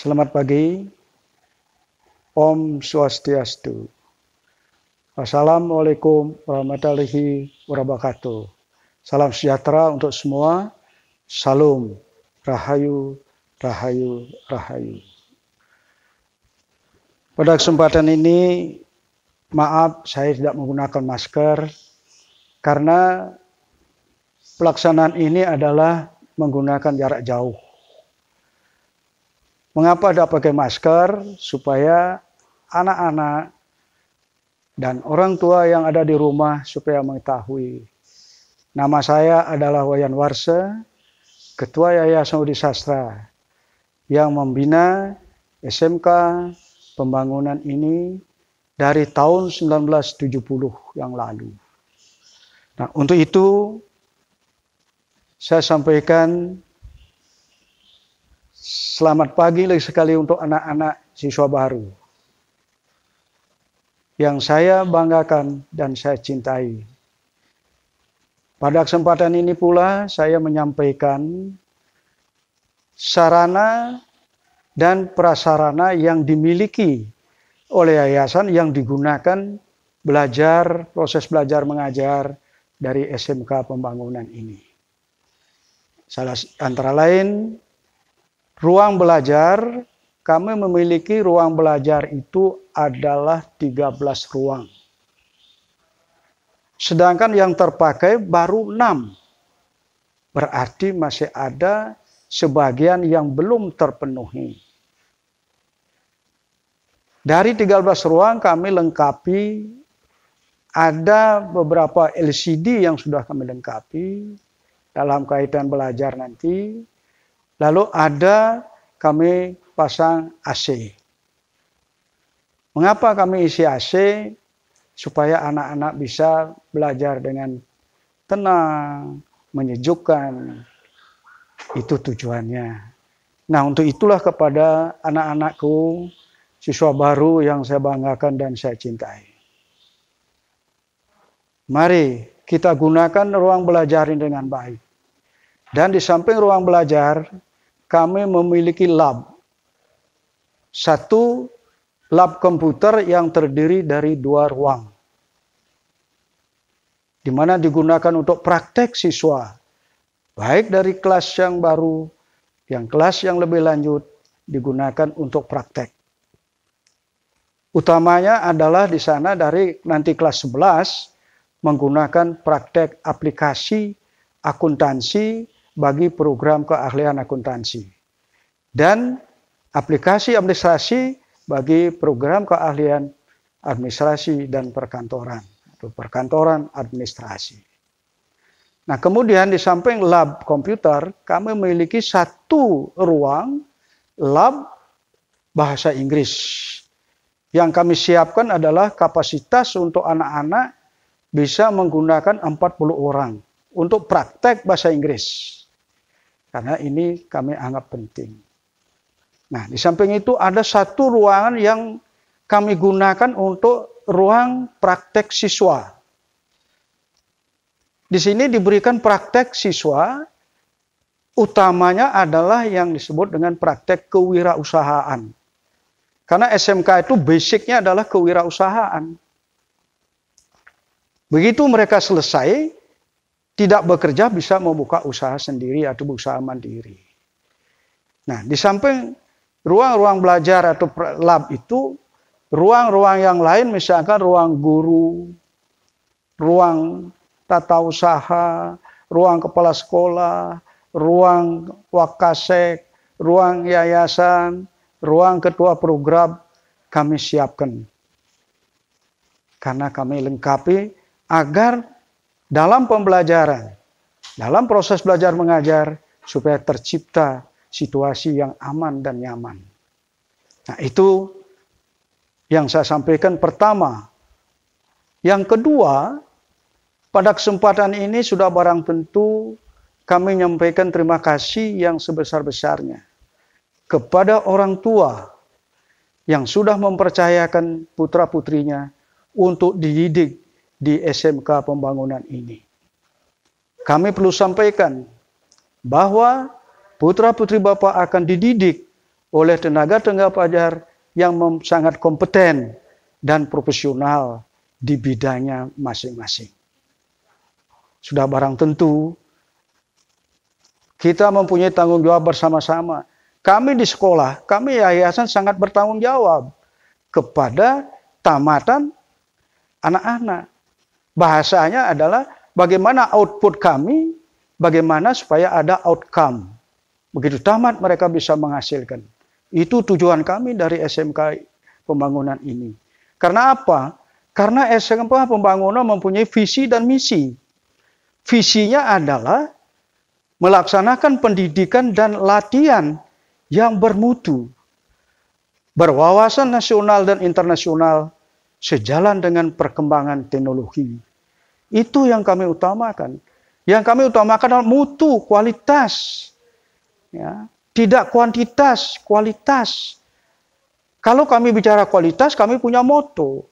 Selamat pagi, Om Swastiastu. Assalamualaikum warahmatullahi wabarakatuh. Salam sejahtera untuk semua. Salam, rahayu, rahayu, rahayu. Pada kesempatan ini, maaf saya tidak menggunakan masker karena pelaksanaan ini adalah menggunakan jarak jauh. Mengapa tidak pakai masker? Supaya anak-anak dan orang tua yang ada di rumah supaya mengetahui. Nama saya adalah Wayan Warse, Ketua Yayasan Udi Sastra yang membina SMK pembangunan ini dari tahun 1970 yang lalu. Nah, untuk itu saya sampaikan selamat pagi lagi sekali untuk anak-anak siswa baru yang saya banggakan dan saya cintai. Pada kesempatan ini pula saya menyampaikan sarana dan prasarana yang dimiliki oleh yayasan yang digunakan belajar, proses belajar mengajar dari SMK pembangunan ini. Salah antara lain ruang belajar, kami memiliki ruang belajar itu adalah 13 ruang. Sedangkan yang terpakai baru 6. Berarti masih ada sebagian yang belum terpenuhi. Dari 13 ruang kami lengkapi, ada beberapa LCD yang sudah kami lengkapi dalam kaitan belajar nanti. Lalu ada kami pasang AC. Mengapa kami isi AC? Supaya anak-anak bisa belajar dengan tenang, menyejukkan. Itu tujuannya. Nah, untuk itulah kepada anak-anakku, siswa baru yang saya banggakan dan saya cintai. Mari kita gunakan ruang belajar ini dengan baik. Dan di samping ruang belajar, kami memiliki lab. Satu lab komputer yang terdiri dari 2 ruang. Di mana digunakan untuk praktek siswa. Baik dari kelas yang baru, yang kelas yang lebih lanjut, digunakan untuk praktek. Utamanya adalah di sana dari nanti kelas 11, menggunakan praktek aplikasi akuntansi bagi program keahlian akuntansi. Dan aplikasi administrasi bagi program keahlian administrasi dan perkantoran. Atau perkantoran administrasi. Nah, kemudian di samping lab komputer, kami memiliki 1 ruang lab bahasa Inggris. Yang kami siapkan adalah kapasitas untuk anak-anak bisa menggunakan 40 orang untuk praktek bahasa Inggris. Karena ini kami anggap penting. Nah, di samping itu ada 1 ruangan yang kami gunakan untuk ruang praktek siswa. Di sini diberikan praktek siswa, utamanya adalah yang disebut dengan praktek kewirausahaan. Karena SMK itu basicnya adalah kewirausahaan. Begitu mereka selesai, tidak bekerja bisa membuka usaha sendiri atau usaha mandiri. Nah, di samping ruang-ruang belajar atau lab itu, ruang-ruang yang lain misalkan ruang guru, ruang tata usaha, ruang kepala sekolah, ruang wakasek, ruang yayasan, ruang ketua program kami siapkan. Karena kami lengkapi agar dalam pembelajaran, dalam proses belajar mengajar, supaya tercipta situasi yang aman dan nyaman. Nah, itu yang saya sampaikan pertama. Yang kedua, pada kesempatan ini sudah barang tentu kami menyampaikan terima kasih yang sebesar-besarnya kepada orang tua yang sudah mempercayakan putra-putrinya untuk dididik di SMK pembangunan ini. Kami perlu sampaikan bahwa putra-putri Bapak akan dididik oleh tenaga-tenaga pengajar yang sangat kompeten dan profesional di bidangnya masing-masing. Sudah barang tentu, kita mempunyai tanggung jawab bersama-sama. Kami di sekolah, kami yayasan sangat bertanggung jawab kepada tamatan anak-anak. Bahasanya adalah bagaimana output kami, bagaimana supaya ada outcome. Begitu tamat mereka bisa menghasilkan. Itu tujuan kami dari SMK Pembangunan ini. Karena apa? Karena SMK Pembangunan mempunyai visi dan misi. Visinya adalah melaksanakan pendidikan dan latihan yang bermutu, berwawasan nasional dan internasional, sejalan dengan perkembangan teknologi. Itu yang kami utamakan. Yang kami utamakan adalah mutu, kualitas. Ya, tidak kuantitas, kualitas. Kalau kami bicara kualitas, kami punya moto.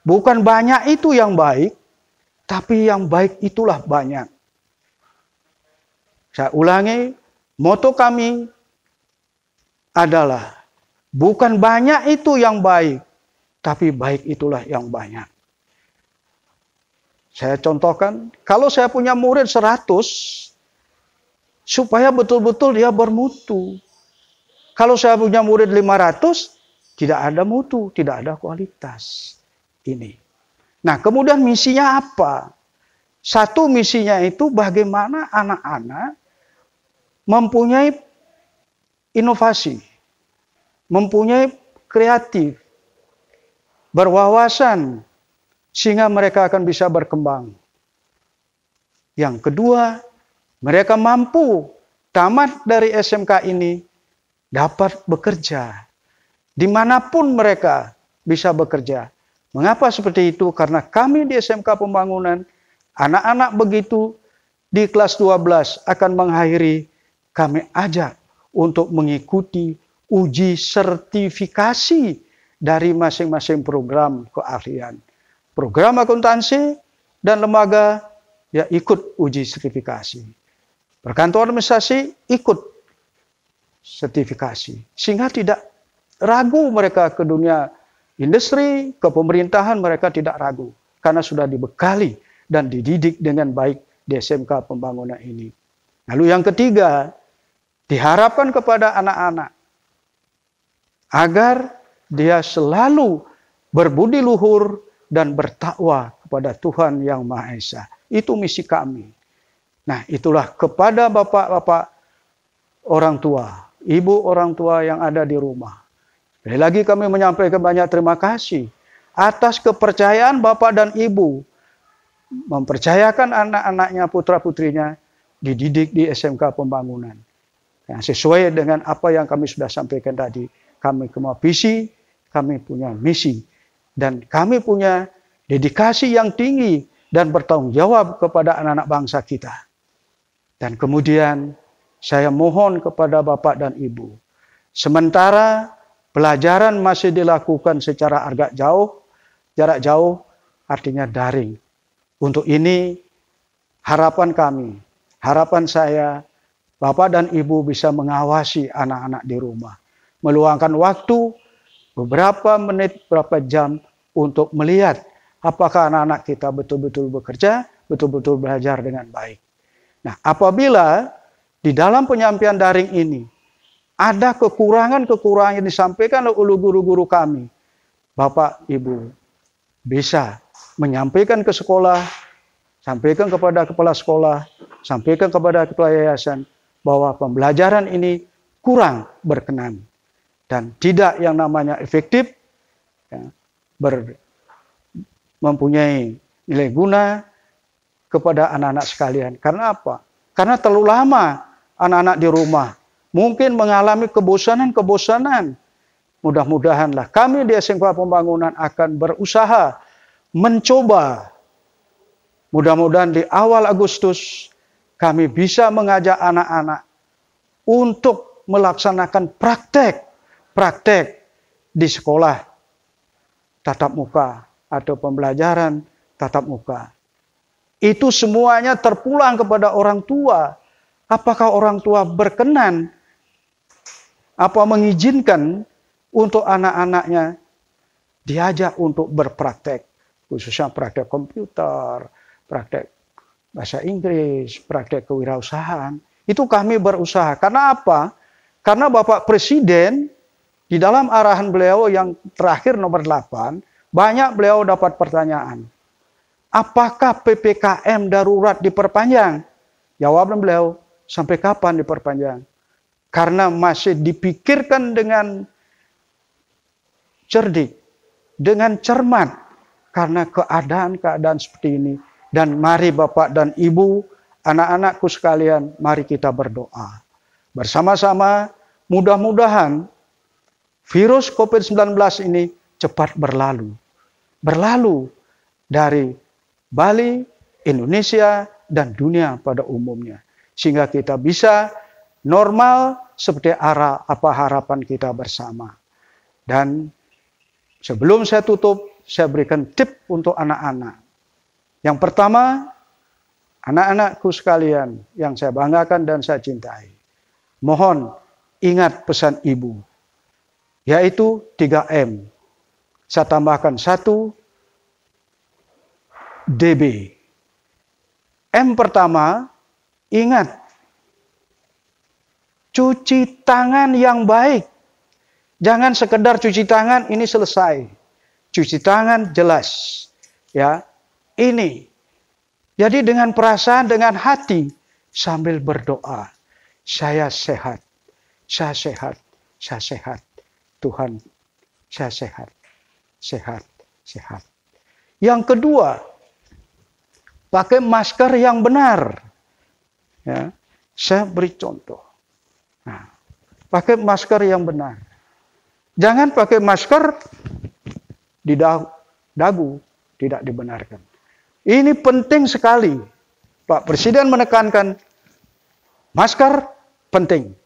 Bukan banyak itu yang baik, tapi yang baik itulah banyak. Saya ulangi, moto kami adalah bukan banyak itu yang baik, tapi baik itulah yang banyak. Saya contohkan, kalau saya punya murid 100, supaya betul-betul dia bermutu. Kalau saya punya murid 500, tidak ada mutu, tidak ada kualitas. Ini. Nah, kemudian misinya apa? Satu misinya itu bagaimana anak-anak mempunyai inovasi, mempunyai kreatif, berwawasan, sehingga mereka akan bisa berkembang. Yang kedua, mereka mampu tamat dari SMK ini dapat bekerja. Dimanapun mereka bisa bekerja. Mengapa seperti itu? Karena kami di SMK Pembangunan, anak-anak begitu di kelas 12 akan mengakhiri, kami ajak untuk mengikuti uji sertifikasi dari masing-masing program keahlian. Program akuntansi dan lembaga ya ikut uji sertifikasi. Perkantoran administrasi ikut sertifikasi. Sehingga tidak ragu mereka ke dunia industri, ke pemerintahan mereka tidak ragu. Karena sudah dibekali dan dididik dengan baik di SMK Pembangunan ini. Lalu yang ketiga, diharapkan kepada anak-anak agar dia selalu berbudi luhur dan bertakwa kepada Tuhan Yang Maha Esa. Itu misi kami. Nah, itulah kepada bapak-bapak orang tua, ibu orang tua yang ada di rumah. Sekali lagi kami menyampaikan banyak terima kasih atas kepercayaan bapak dan ibu mempercayakan anak-anaknya, putra-putrinya dididik di SMK Pembangunan. Yang sesuai dengan apa yang kami sudah sampaikan tadi. Kami punya visi, kami punya misi. Dan kami punya dedikasi yang tinggi dan bertanggung jawab kepada anak-anak bangsa kita. Dan kemudian saya mohon kepada Bapak dan Ibu. Sementara pelajaran masih dilakukan secara agak jauh, jarak jauh artinya daring. Untuk ini harapan kami, harapan saya, Bapak dan Ibu bisa mengawasi anak-anak di rumah. Meluangkan waktu beberapa menit, beberapa jam untuk melihat apakah anak-anak kita betul-betul bekerja, betul-betul belajar dengan baik. Nah, apabila di dalam penyampaian daring ini ada kekurangan-kekurangan yang disampaikan oleh guru-guru kami, Bapak, Ibu bisa menyampaikan ke sekolah, sampaikan kepada kepala sekolah, sampaikan kepada kepala yayasan, bahwa pembelajaran ini kurang berkenan dan tidak yang namanya efektif, ya, mempunyai nilai guna kepada anak-anak sekalian. Karena apa? Karena terlalu lama anak-anak di rumah mungkin mengalami kebosanan-kebosanan. Mudah-mudahanlah kami di SMK Pembangunan akan berusaha mencoba. Mudah-mudahan di awal Agustus kami bisa mengajak anak-anak untuk melaksanakan praktek di sekolah tatap muka atau pembelajaran tatap muka. Itu semuanya terpulang kepada orang tua. Apakah orang tua berkenan apa mengizinkan untuk anak-anaknya diajak untuk berpraktek, khususnya praktek komputer, praktek bahasa Inggris, praktek kewirausahaan. Itu kami berusaha. Karena apa? Karena Bapak Presiden di dalam arahan beliau yang terakhir nomor 8, banyak beliau dapat pertanyaan. Apakah PPKM darurat diperpanjang? Jawaban beliau, sampai kapan diperpanjang? Karena masih dipikirkan dengan cerdik, dengan cermat. Karena keadaan-keadaan seperti ini. Dan mari Bapak dan Ibu, anak-anakku sekalian, mari kita berdoa. Bersama-sama, mudah-mudahan virus COVID-19 ini cepat berlalu. Berlalu dari Bali, Indonesia, dan dunia pada umumnya. Sehingga kita bisa normal seperti harapan kita bersama. Dan sebelum saya tutup, saya berikan tip untuk anak-anak. Yang pertama, anak-anakku sekalian yang saya banggakan dan saya cintai. Mohon ingat pesan ibu, yaitu 3M. Saya tambahkan 1, DB. M pertama, ingat, cuci tangan yang baik. Jangan sekedar cuci tangan, ini selesai. Cuci tangan jelas. Ya, ini. Jadi dengan perasaan, dengan hati, sambil berdoa. Saya sehat, saya sehat, saya sehat. Tuhan, saya sehat, sehat, sehat. Yang kedua, pakai masker yang benar. Ya, saya beri contoh. Nah, pakai masker yang benar. Jangan pakai masker di dagu, tidak dibenarkan. Ini penting sekali. Pak Presiden menekankan masker penting.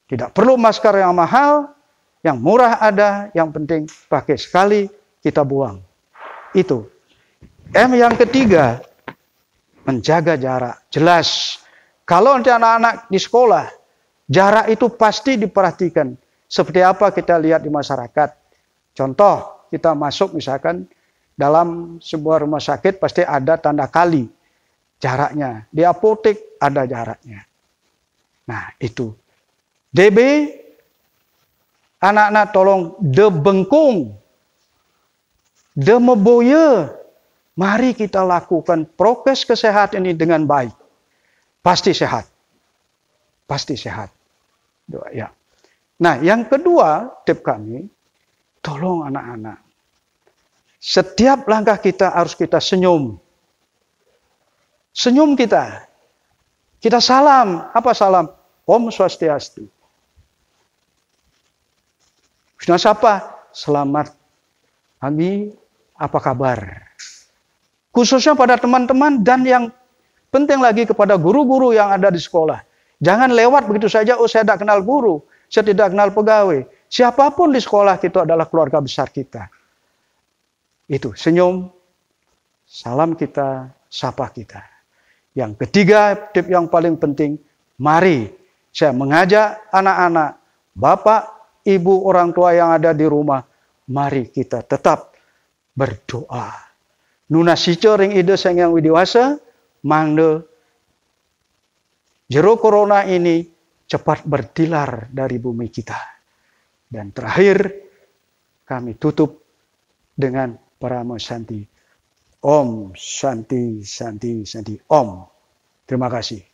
Tidak perlu masker yang mahal, yang murah ada, yang penting pakai sekali, kita buang. Itu. M yang ketiga, menjaga jarak. Jelas, kalau nanti anak-anak di sekolah, jarak itu pasti diperhatikan. Seperti apa kita lihat di masyarakat. Contoh, kita masuk misalkan dalam sebuah rumah sakit pasti ada tanda kali jaraknya. Di apotek ada jaraknya. Nah, itu. DB, anak-anak tolong de bengkung, de meboye. Mari kita lakukan prokes kesehatan ini dengan baik. Pasti sehat. Pasti sehat. Doa ya. Nah, yang kedua tip kami, tolong anak-anak. Setiap langkah kita harus kita senyum. Senyum kita. Kita salam. Apa salam? Om Swastiastu. Sudah siapa? Selamat pagi, apa kabar? Khususnya pada teman-teman dan yang penting lagi kepada guru-guru yang ada di sekolah. Jangan lewat begitu saja, oh saya tidak kenal guru, saya tidak kenal pegawai. Siapapun di sekolah itu adalah keluarga besar kita. Itu, senyum, salam kita, sapa kita. Yang ketiga, tip yang paling penting, mari saya mengajak anak-anak, bapak, ibu, orang tua yang ada di rumah, mari kita tetap berdoa. Nuna sico ring ide sang yang widiwasa, mangde jero corona ini cepat bertilar dari bumi kita. Dan terakhir, kami tutup dengan Paramo Santi. Om Santi, Santi, Santi. Om. Terima kasih.